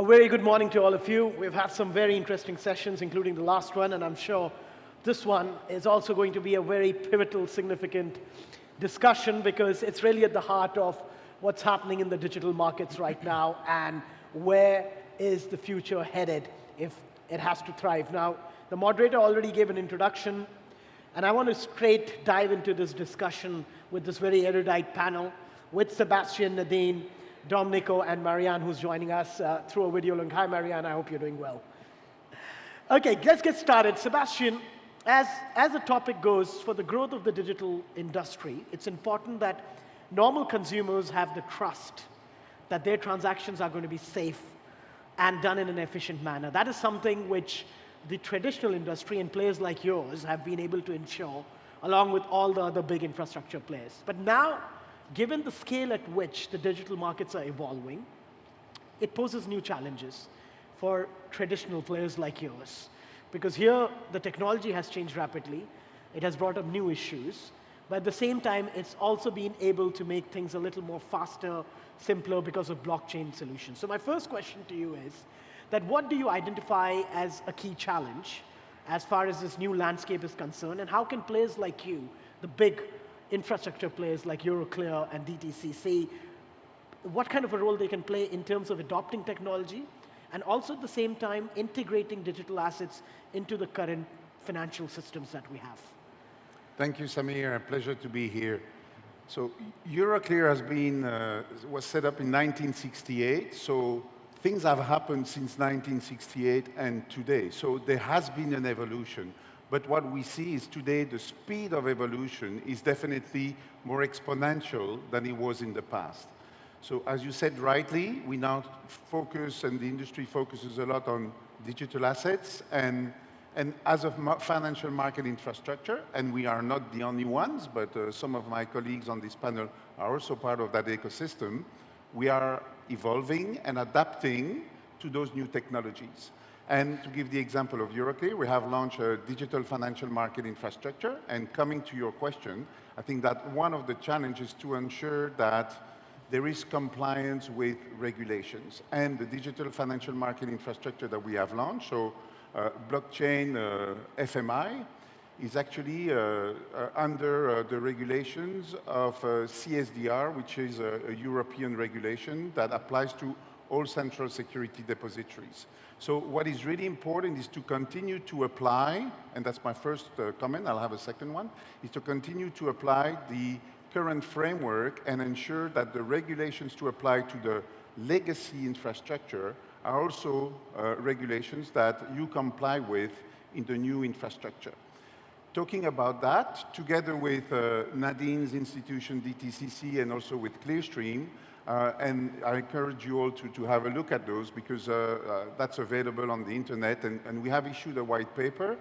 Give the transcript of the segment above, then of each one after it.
A very good morning to all of you. We've had some very interesting sessions, including the last one, and I'm sure this one is also going to be a very pivotal, significant discussion because it's really at the heart of what's happening in the digital markets right now and where is the future headed if it has to thrive. Now, the moderator already gave an introduction, and I want to straight dive into this discussion with this very erudite panel with Sebastian, Nadine, Domenico, and Marianne, who's joining us through a video link. Hi, Marianne. I hope you're doing well. Okay, let's get started. Sebastian, as the topic goes, for the growth of the digital industry, it's important that normal consumers have the trust that their transactions are going to be safe and done in an efficient manner. That is something which the traditional industry and players like yours have been able to ensure, along with all the other big infrastructure players. But now, given the scale at which the digital markets are evolving, it poses new challenges for traditional players like yours. Because here, the technology has changed rapidly. It has brought up new issues. But at the same time, it's also been able to make things a little more faster, simpler because of blockchain solutions. So my first question to you is that what do you identify as a key challenge as far as this new landscape is concerned? And how can players like you, the big infrastructure players like Euroclear and DTCC, what kind of a role they can play in terms of adopting technology and also at the same time integrating digital assets into the current financial systems that we have? Thank you, Samir. A pleasure to be here. So Euroclear was set up in 1968, so things have happened since 1968 and today. So there has been an evolution. But what we see is today the speed of evolution is definitely more exponential than it was in the past. So as you said rightly, we now focus, and the industry focuses a lot on digital assets and as of financial market infrastructure, and we are not the only ones, but some of my colleagues on this panel are also part of that ecosystem. We are evolving and adapting to those new technologies. And to give the example of Euroclear, we have launched a digital financial market infrastructure. And coming to your question, I think that one of the challenges to ensure that there is compliance with regulations. And the digital financial market infrastructure that we have launched, so blockchain FMI, is actually under the regulations of CSDR, which is a European regulation that applies to all central security depositories. So what is really important is to continue to apply, and that's my first comment, I'll have a second one, is to continue to apply the current framework and ensure that the regulations to apply to the legacy infrastructure are also regulations that you comply with in the new infrastructure. Talking about that, together with Nadine's institution, DTCC, and also with Clearstream, and I encourage you all to have a look at those because that's available on the internet. And we have issued a white paper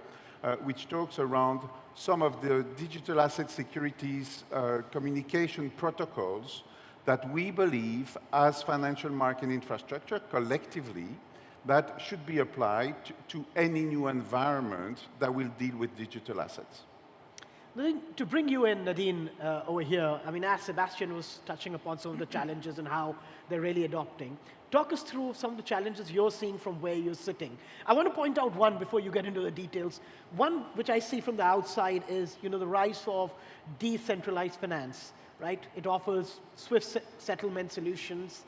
which talks around some of the digital asset securities communication protocols that we believe as financial market infrastructure collectively that should be applied to any new environment that will deal with digital assets. To bring you in, Nadine, over here, I mean, as Sebastian was touching upon some of the challenges and how they're really adopting, talk us through some of the challenges you're seeing from where you're sitting. I want to point out one before you get into the details. One which I see from the outside is, the rise of decentralized finance, right? It offers swift settlement solutions,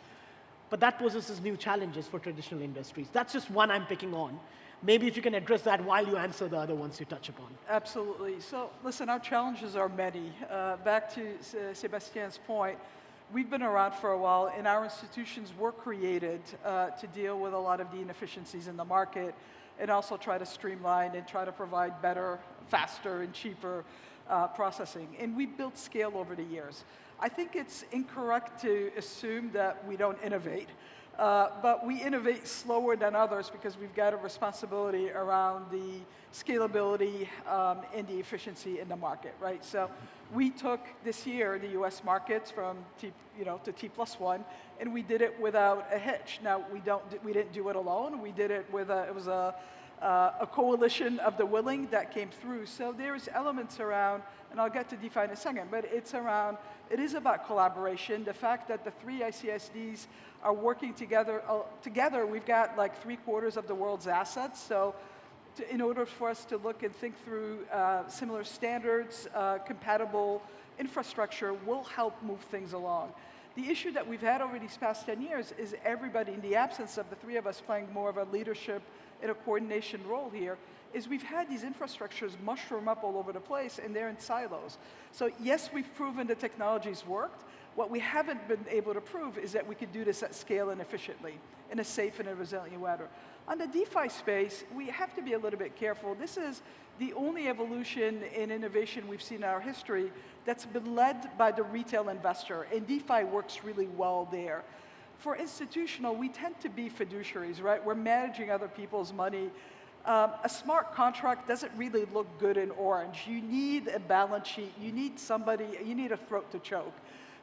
but that poses new challenges for traditional industries. That's just one I'm picking on. Maybe if you can address that while you answer the other ones you touch upon. Absolutely. So listen, our challenges are many. Back to Sebastian's point, we've been around for a while, and our institutions were created to deal with a lot of the inefficiencies in the market and also try to streamline and try to provide better, faster, and cheaper processing. And we've built scale over the years. I think it's incorrect to assume that we don't innovate. But we innovate slower than others because we've got a responsibility around the scalability and the efficiency in the market, right? So we took this year the U.S. markets from to T+1, and we did it without a hitch. Now we didn't do it alone. We did it with it was a a coalition of the willing that came through. So there's elements around, and I'll get to DeFi in a second, but it is about collaboration. The fact that the three ICSDs are working together, we've got like 3/4 of the world's assets. So in order for us to look and think through similar standards, compatible infrastructure will help move things along. The issue that we've had over these past 10 years is everybody, in the absence of the three of us playing more of a leadership and a coordination role here, is we've had these infrastructures mushroom up all over the place, and they're in silos. So yes, we've proven the technology's worked. What we haven't been able to prove is that we could do this at scale and efficiently, in a safe and a resilient way. On the DeFi space, we have to be a little bit careful. This is the only evolution in innovation we've seen in our history that's been led by the retail investor, and DeFi works really well there. For institutional, we tend to be fiduciaries, right? We're managing other people's money. A smart contract doesn't really look good in orange. You need a balance sheet. You need somebody, you need a throat to choke.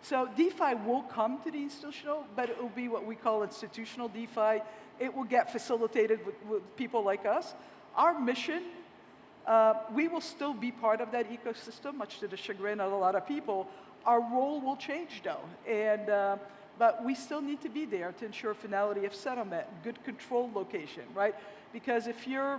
So DeFi will come to the institutional, but it will be what we call institutional DeFi. It will get facilitated with people like us. Our mission, we will still be part of that ecosystem, much to the chagrin of a lot of people. Our role will change, though, but we still need to be there to ensure finality of settlement, good control location, right? Because if you're,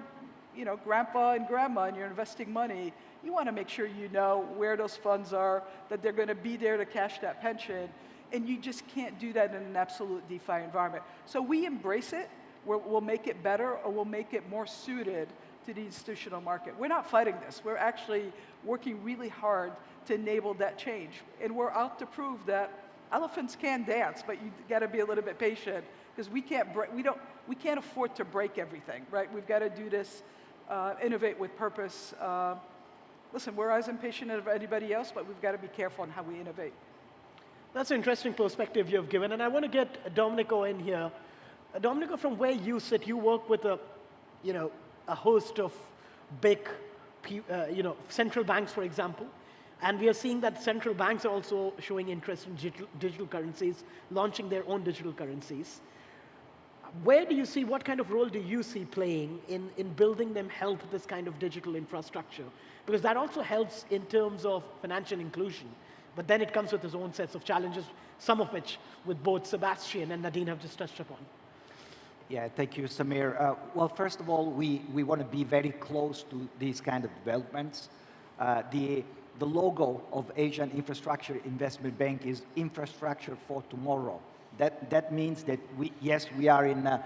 grandpa and grandma and you're investing money, you want to make sure you know where those funds are, that they're going to be there to cash that pension, and you just can't do that in an absolute DeFi environment. So we embrace it. We'll make it better, or we'll make it more suited to the institutional market. We're not fighting this. We're actually working really hard to enable that change. And we're out to prove that elephants can dance, but you've got to be a little bit patient, because we can't afford to break everything, right? We've got to do this, innovate with purpose. Listen, we're as impatient as anybody else, but we've got to be careful on how we innovate. That's an interesting perspective you've given, and I want to get Domenico in here. Domenico, from where you sit, you work with a host of big, central banks, for example, and we are seeing that central banks are also showing interest in digital currencies, launching their own digital currencies. Where do you see, what kind of role do you see playing in building them help this kind of digital infrastructure? Because that also helps in terms of financial inclusion. But then it comes with its own sets of challenges, some of which with both Sebastian and Nadine have just touched upon. Yeah, thank you, Samir. Well, first of all, we want to be very close to these kind of developments. The logo of Asian Infrastructure Investment Bank is Infrastructure for Tomorrow. That means that we are in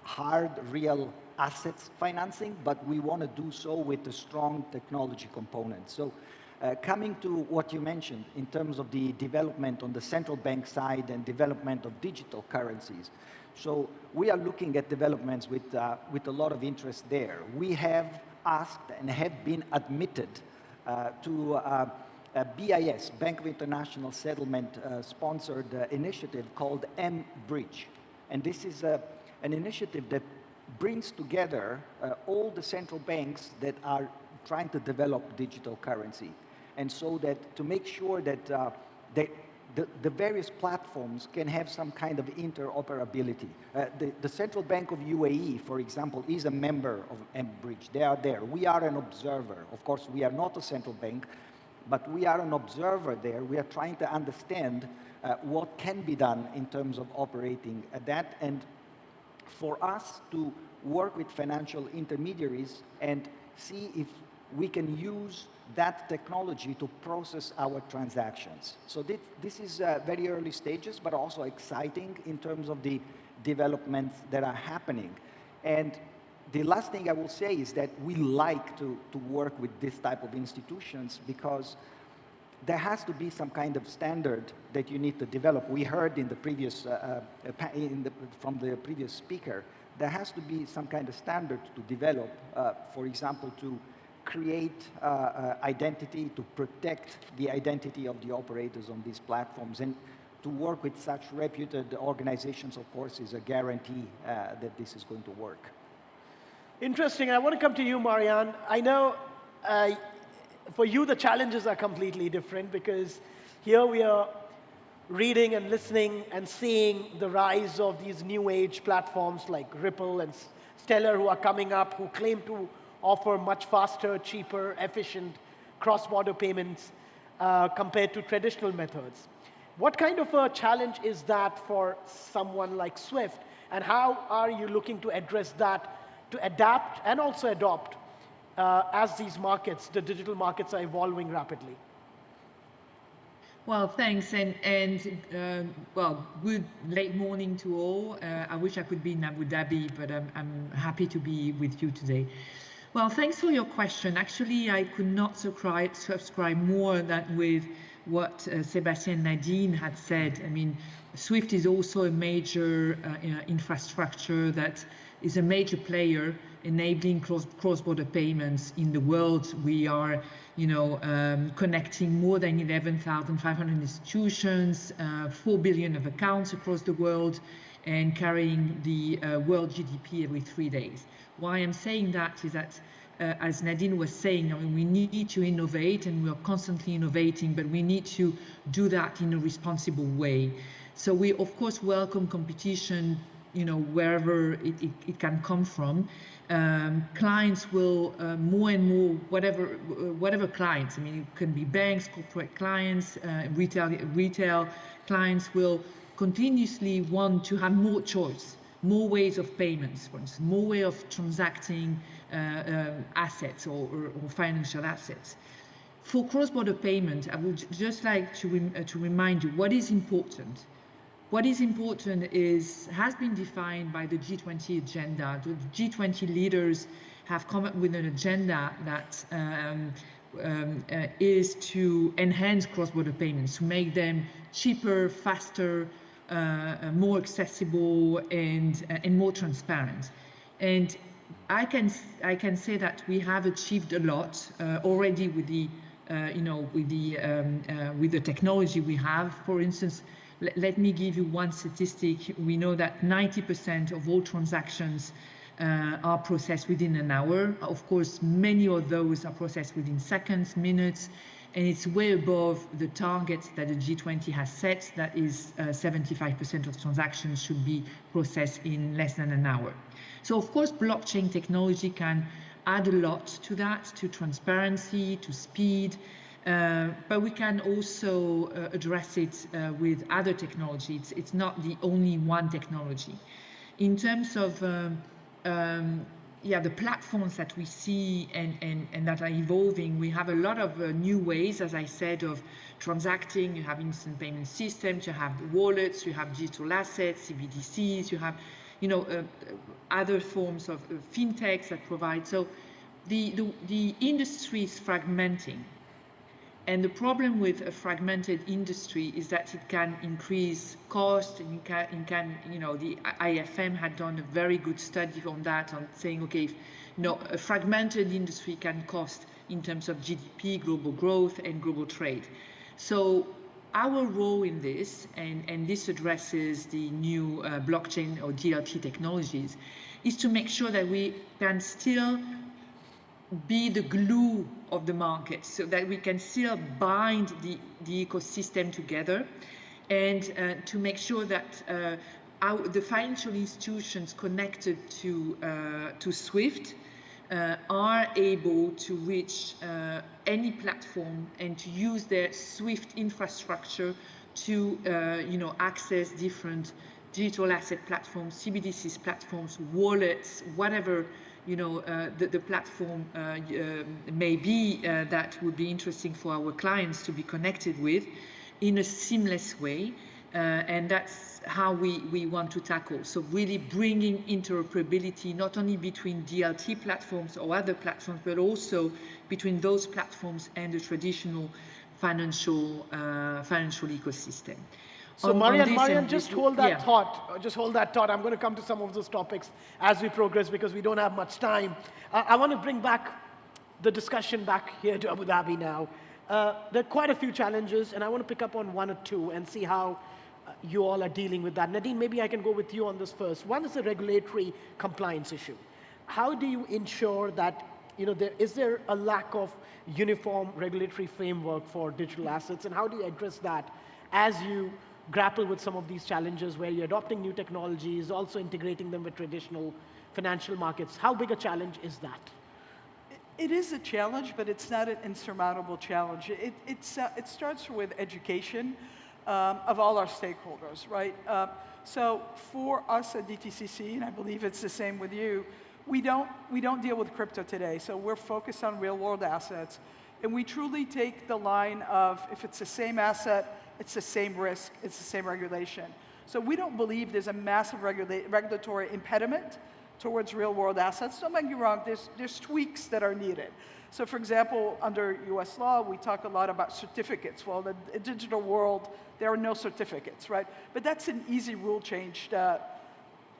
hard, real assets financing, but we want to do so with a strong technology component. So coming to what you mentioned in terms of the development on the central bank side and development of digital currencies. So we are looking at developments with a lot of interest there. We have asked and have been admitted to BIS, Bank of International Settlement, sponsored initiative called mBridge. And this is an initiative that brings together all the central banks that are trying to develop digital currency. And so that to make sure that the various platforms can have some kind of interoperability. The Central Bank of UAE, for example, is a member of mBridge. They are there. We are an observer. Of course, we are not a central bank, but we are an observer there. We are trying to understand what can be done in terms of operating that, and for us to work with financial intermediaries and see if we can use that technology to process our transactions. So this is very early stages, but also exciting in terms of the developments that are happening. And the last thing I will say is that we like to work with this type of institutions because there has to be some kind of standard that you need to develop. We heard in the previous, from the previous speaker, there has to be some kind of standard to develop, for example, to create identity, to protect the identity of the operators on these platforms. And to work with such reputed organizations, of course, is a guarantee that this is going to work. Interesting. I want to come to you, Marianne. I know for you the challenges are completely different because here we are reading and listening and seeing the rise of these new age platforms like Ripple and Stellar, who are coming up, who claim to offer much faster, cheaper, efficient cross-border payments compared to traditional methods. What kind of a challenge is that for someone like SWIFT, and how are you looking to address that, to adapt and also adopt as these markets, the digital markets, are evolving rapidly? Well, thanks, well, good late morning to all. I wish I could be in Abu Dhabi, but I'm happy to be with you today. Well, thanks for your question. Actually, I could not subscribe more than with what Sébastien and Nadine had said. I mean, SWIFT is also a major infrastructure that is a major player enabling cross-border payments in the world. We are, connecting more than 11,500 institutions, 4 billion of accounts across the world, and carrying the world GDP every 3 days. Why I'm saying that is that, as Nadine was saying, I mean, we need to innovate, and we are constantly innovating, but we need to do that in a responsible way. So we, of course, welcome competition, wherever it can come from. Clients will more and more, whatever clients, I mean, it can be banks, corporate clients, retail clients will continuously want to have more choice, more ways of payments, for instance, more way of transacting assets or financial assets. For cross-border payment, I would just like to remind you what is important. What is important has been defined by the G20 agenda. The G20 leaders have come up with an agenda that is to enhance cross-border payments, to make them cheaper, faster, more accessible, and more transparent. And I can say that we have achieved a lot already with the with the technology we have. For instance, let me give you one statistic. We know that 90% of all transactions are processed within an hour. Of course, many of those are processed within seconds, minutes, and it's way above the target that the G20 has set, that is 75% of transactions should be processed in less than an hour. So of course, blockchain technology can add a lot to that, to transparency, to speed, but we can also address it with other technologies. It's not the only one technology. In terms of the platforms that we see and that are evolving, we have a lot of new ways, as I said, of transacting. You have instant payment systems, you have wallets, you have digital assets, CBDCs, you have other forms of fintechs that provide. So the industry is fragmenting. And the problem with a fragmented industry is that it can increase cost, and the IFM had done a very good study on that, on saying, okay, a fragmented industry can cost in terms of GDP, global growth, and global trade. So our role in this, and this addresses the new blockchain or DLT technologies, is to make sure that we can still be the glue of the market, so that we can still bind the ecosystem together, and to make sure that the financial institutions connected to SWIFT are able to reach any platform and to use their SWIFT infrastructure to access different digital asset platforms, CBDCs platforms, wallets, whatever the platform may be that would be interesting for our clients to be connected with in a seamless way. And that's how we want to tackle. So really bringing interoperability, not only between DLT platforms or other platforms, but also between those platforms and the traditional financial ecosystem. So Marianne, just hold that thought. Just hold that thought. I'm going to come to some of those topics as we progress because we don't have much time. I want to bring back the discussion back here to Abu Dhabi now. There are quite a few challenges, and I want to pick up on one or two and see how you all are dealing with that. Nadine, maybe I can go with you on this first. One is the regulatory compliance issue. How do you ensure that, is there a lack of uniform regulatory framework for digital assets, and how do you address that as you grapple with some of these challenges where you're adopting new technologies, also integrating them with traditional financial markets. How big a challenge is that? It is a challenge, but it's not an insurmountable challenge. It starts with education of all our stakeholders, right? So for us at DTCC, and I believe it's the same with you, we don't deal with crypto today. So we're focused on real-world assets, and we truly take the line of if it's the same asset, it's the same risk, it's the same regulation. So we don't believe there's a massive regulatory impediment towards real-world assets. Don't get me wrong, there's tweaks that are needed. So for example, under US law, we talk a lot about certificates. Well, in the digital world, there are no certificates, right? But that's an easy rule change,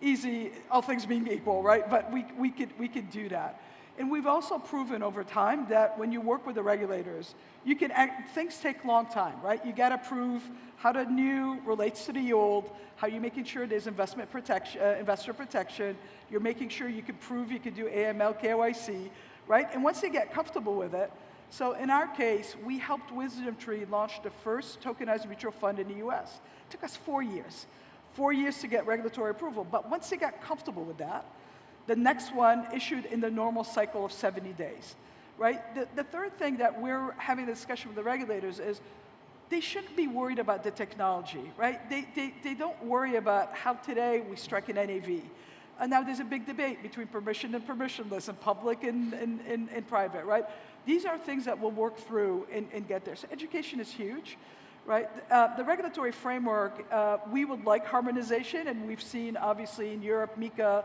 easy, all things being equal, right? But we could do that. And we've also proven over time that when you work with the regulators, you can things take a long time, right? You got to prove how the new relates to the old, how you're making sure there's investment protection, investor protection. You're making sure you can prove you can do AML, KYC, right? And once they get comfortable with it, so in our case, we helped WisdomTree launch the first tokenized mutual fund in the US. It took us 4 years. 4 years to get regulatory approval. But once they got comfortable with that, the next one issued in the normal cycle of 70 days, right? The third thing that we're having a discussion with the regulators is they shouldn't be worried about the technology, right? They don't worry about how today we strike an NAV. And now there's a big debate between permission and permissionless and public and private, right? These are things that we'll work through and get there. So education is huge, right? The regulatory framework, we would like harmonization, and we've seen, obviously, in Europe, MiCA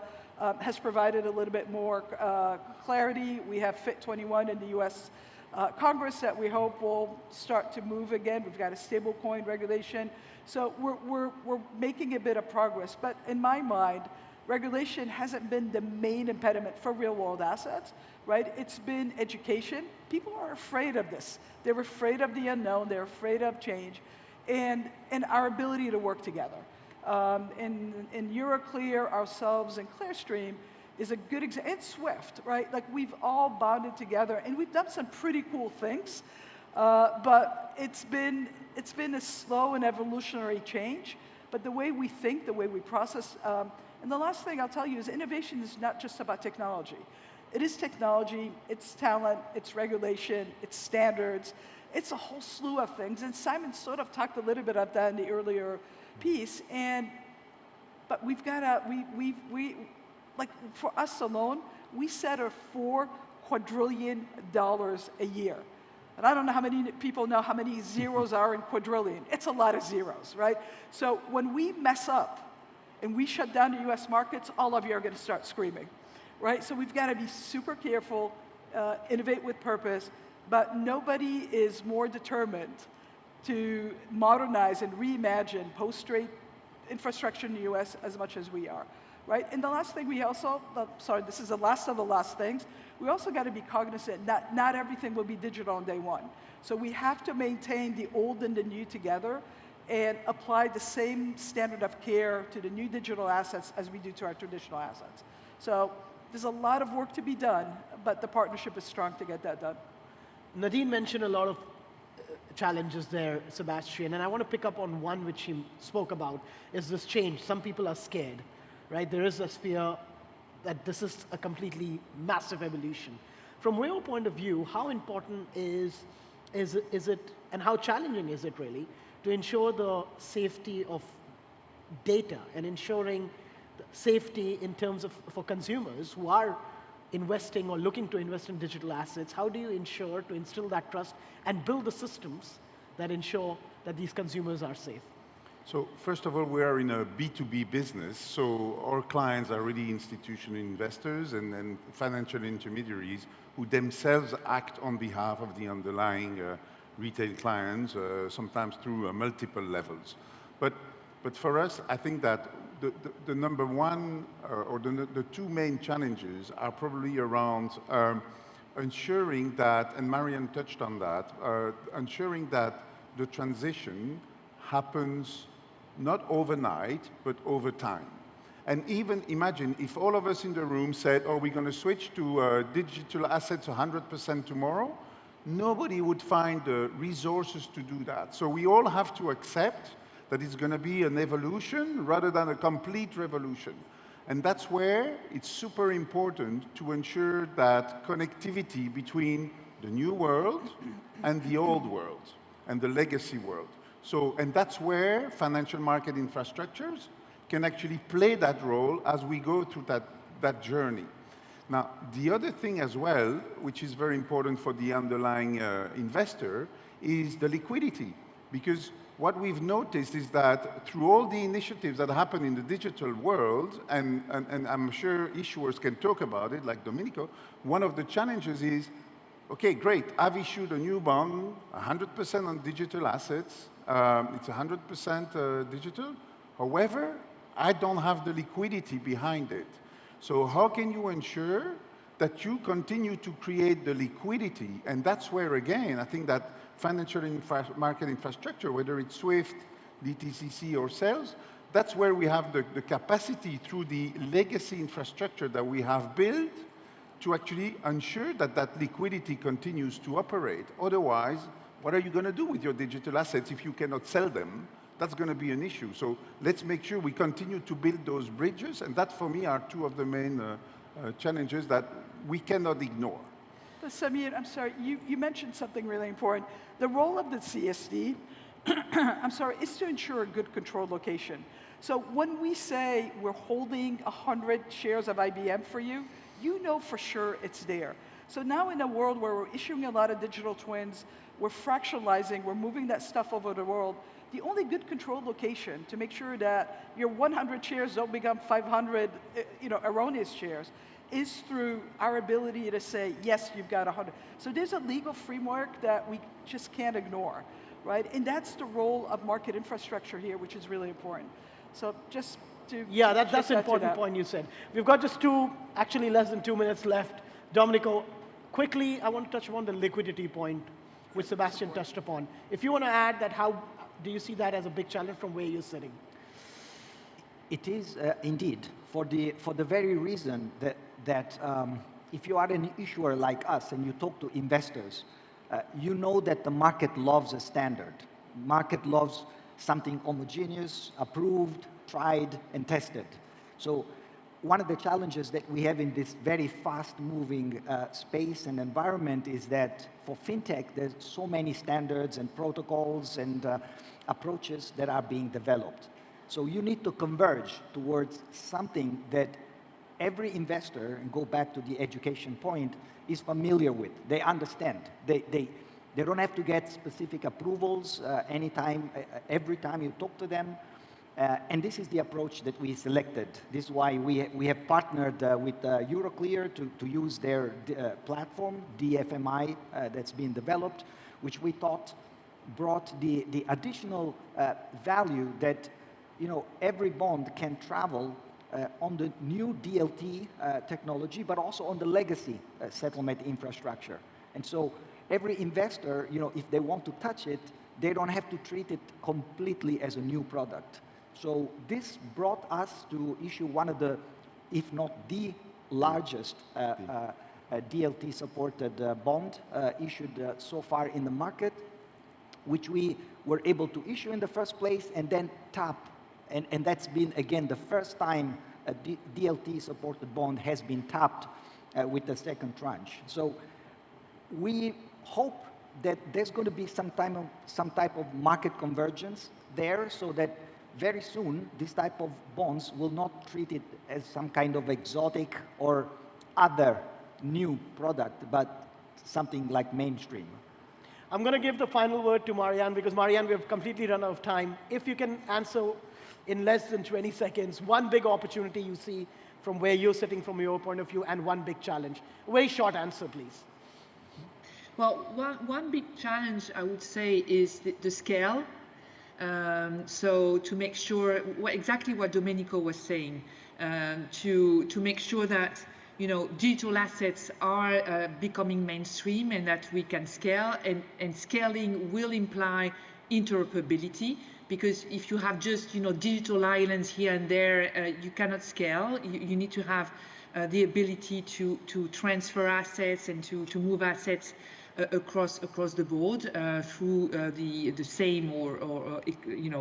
has provided a little bit more clarity. We have FIT 21 in the US Congress that we hope will start to move again. We've got a stablecoin regulation. So we're making a bit of progress. But in my mind, regulation hasn't been the main impediment for real-world assets, right? It's been education. People are afraid of this. They're afraid of the unknown. They're afraid of change, and our ability to work together. In Euroclear, ourselves, and Clearstream is a good example, and SWIFT, right? Like we've all bonded together, and we've done some pretty cool things, but it's been a slow and evolutionary change. But the way we think, the way we process, and the last thing I'll tell you is innovation is not just about technology. It is technology, it's talent, it's regulation, it's standards, it's a whole slew of things. And Simon sort of talked a little bit about that in the earlier piece. But we've got to, like for us alone, we set a $4 quadrillion a year. And I don't know how many people know how many zeros are in quadrillion. It's a lot of zeros, right? So when we mess up, and we shut down the US markets, all of you are going to start screaming, right? So we've got to be super careful, innovate with purpose, but nobody is more determined to modernize and reimagine post-trade infrastructure in the US as much as we are, right? And the last thing we also, sorry, this is the last of the last things, we also got to be cognizant that not everything will be digital on day one. So we have to maintain the old and the new together, and apply the same standard of care to the new digital assets as we do to our traditional assets. So there's a lot of work to be done, but the partnership is strong to get that done. Nadine mentioned a lot of challenges there, Sebastian, and I want to pick up on one which he spoke about, is this change. Some people are scared, right? There is this fear that this is a completely massive evolution. From your point of view, how important is it, and how challenging is it really, to ensure the safety of data and ensuring the safety in terms of for consumers who are investing or looking to invest in digital assets? How do you ensure to instill that trust and build the systems that ensure that these consumers are safe? So first of all, we are in a B2B business, so our clients are really institutional investors and financial intermediaries who themselves act on behalf of the underlying retail clients, sometimes through multiple levels. But for us, I think that the number one, or the two main challenges are probably around ensuring that, and Marianne touched on that, ensuring that the transition happens not overnight, but over time. And even imagine if all of us in the room said, oh, we're going to switch to digital assets 100% tomorrow, nobody would find the resources to do that. So we all have to accept that it's going to be an evolution rather than a complete revolution. And that's where it's super important to ensure that connectivity between the new world and the old world and the legacy world. So, and that's where financial market infrastructures can actually play that role as we go through that journey. Now, the other thing as well, which is very important for the underlying investor, is the liquidity. Because what we've noticed is that through all the initiatives that happen in the digital world, and I'm sure issuers can talk about it, like Domenico, one of the challenges is, okay, great, I've issued a new bond, 100% on digital assets, it's 100% digital. However, I don't have the liquidity behind it. So how can you ensure that you continue to create the liquidity? And that's where, again, I think that financial market infrastructure, whether it's SWIFT, DTCC, or CELS, that's where we have the capacity through the legacy infrastructure that we have built to actually ensure that that liquidity continues to operate. Otherwise, what are you going to do with your digital assets if you cannot sell them? That's going to be an issue. So let's make sure we continue to build those bridges, and that, for me, are two of the main challenges that we cannot ignore. But Samir, I'm sorry, you mentioned something really important. The role of the CSD, I'm sorry, is to ensure a good controlled location. So when we say we're holding 100 shares of IBM for you, you know for sure it's there. So now in a world where we're issuing a lot of digital twins, we're fractionalizing, we're moving that stuff over the world, the only good controlled location to make sure that your 100 shares don't become 500 erroneous shares is through our ability to say, yes, you've got 100. So there's a legal framework that we just can't ignore, right? And that's the role of market infrastructure here, which is really important. So just to... Yeah, that's an important point you said. We've got just actually less than 2 minutes left. Domenico, quickly, I want to touch upon the liquidity point, which Sebastian touched upon. If you want to add that, how do you see that as a big challenge from where you're sitting? It is indeed, for the very reason that if you are an issuer like us and you talk to investors, you know that the market loves a standard. Market loves something homogeneous, approved, tried, and tested. So one of the challenges that we have in this very fast-moving space and environment is that for fintech, there's so many standards and protocols and approaches that are being developed. So you need to converge towards something that every investor, and go back to the education point, is familiar with. They understand. They don't have to get specific approvals every time you talk to them. And this is the approach that we selected. This is why we have partnered with Euroclear to use their platform, DFMI, that's been developed, which we thought brought the additional value that every bond can travel on the new DLT technology, but also on the legacy settlement infrastructure. And so every investor, if they want to touch it, they don't have to treat it completely as a new product. So this brought us to issue one of the, if not the largest DLT-supported bond issued so far in the market, which we were able to issue in the first place and then tap. And that's been, again, the first time a DLT-supported bond has been tapped with the second tranche. So we hope that there's going to be some type of market convergence there, so that very soon this type of bonds will not treat it as some kind of exotic or other new product, but something like mainstream. I'm going to give the final word to Marianne, because Marianne, we have completely run out of time. If you can answer in less than 20 seconds, one big opportunity you see from where you're sitting from your point of view, and one big challenge. A very short answer, please. Well, one big challenge, I would say, is the scale. So to make sure, exactly what Domenico was saying, to make sure that digital assets are becoming mainstream and that we can scale, and scaling will imply interoperability, because if you have just digital islands here and there, you cannot scale. You need to have the ability to transfer assets and to move assets across the board through the same or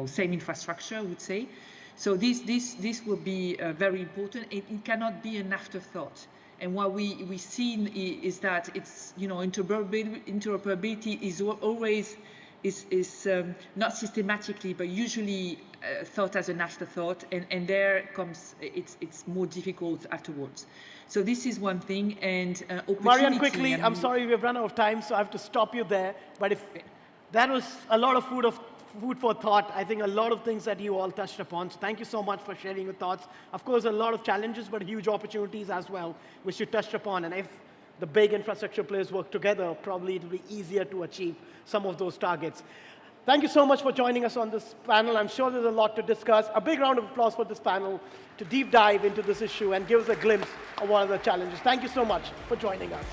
same infrastructure, I would say. So this will be very important. It cannot be an afterthought. And what we've seen is that it's, interoperability is always not systematically, but usually thought as an afterthought, and there comes it's more difficult afterwards. So this is one thing, and Marianne, quickly, I'm sorry we've run out of time, so I have to stop you there. But if that was a lot of food for thought, I think a lot of things that you all touched upon. So thank you so much for sharing your thoughts. Of course, a lot of challenges, but huge opportunities as well, which you touched upon. And if the big infrastructure players work together, probably it'll be easier to achieve some of those targets. Thank you so much for joining us on this panel. I'm sure there's a lot to discuss. A big round of applause for this panel to deep dive into this issue and give us a glimpse of what are the challenges. Thank you so much for joining us.